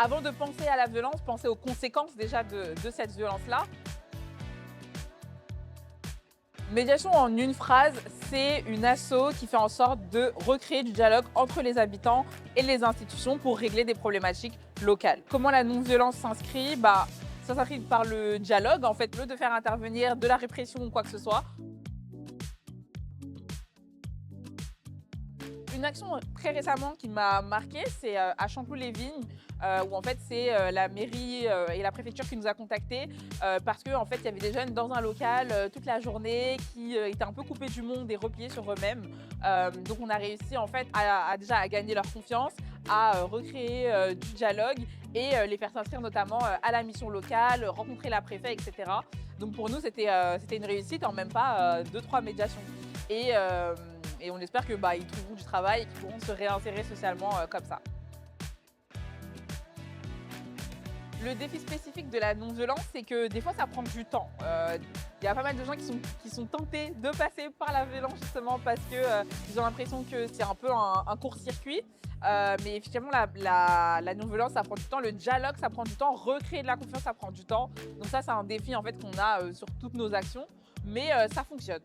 Avant de penser à la violence, pensez aux conséquences déjà de cette violence-là. Médiation en une phrase, c'est une asso qui fait en sorte de recréer du dialogue entre les habitants et les institutions pour régler des problématiques locales. Comment la non-violence s'inscrit? Ça s'inscrit par le dialogue, en fait, au lieu de faire intervenir de la répression ou quoi que ce soit. Une action très récemment qui m'a marquée, c'est à Chanteloup-les-Vignes, où en fait c'est la mairie et la préfecture qui nous a contactés parce qu'en fait il y avait des jeunes dans un local toute la journée qui étaient un peu coupés du monde et repliés sur eux-mêmes. Donc on a réussi en fait déjà à gagner leur confiance, à recréer du dialogue et les faire s'inscrire notamment à la mission locale, rencontrer la préfet, etc. Donc pour nous c'était une réussite en même pas 2-3 médiations. Et, euh, et on espère que ils trouveront du travail et qu'ils pourront se réinsérer socialement comme ça. Le défi spécifique de la non-violence, c'est que des fois, ça prend du temps. Il y a pas mal de gens qui sont tentés de passer par la violence justement parce qu'ils ont l'impression que c'est un peu un court-circuit. Mais effectivement, la non-violence, ça prend du temps. Le dialogue, ça prend du temps. Recréer de la confiance, ça prend du temps. Donc ça, c'est un défi en fait qu'on a sur toutes nos actions. Mais ça fonctionne.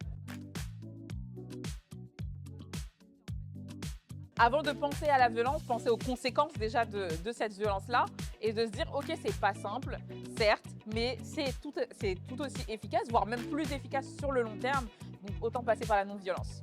Avant de penser à la violence, pensez aux conséquences déjà de cette violence-là et de se dire ok, c'est pas simple, certes, mais c'est tout aussi efficace, voire même plus efficace sur le long terme, donc autant passer par la non-violence.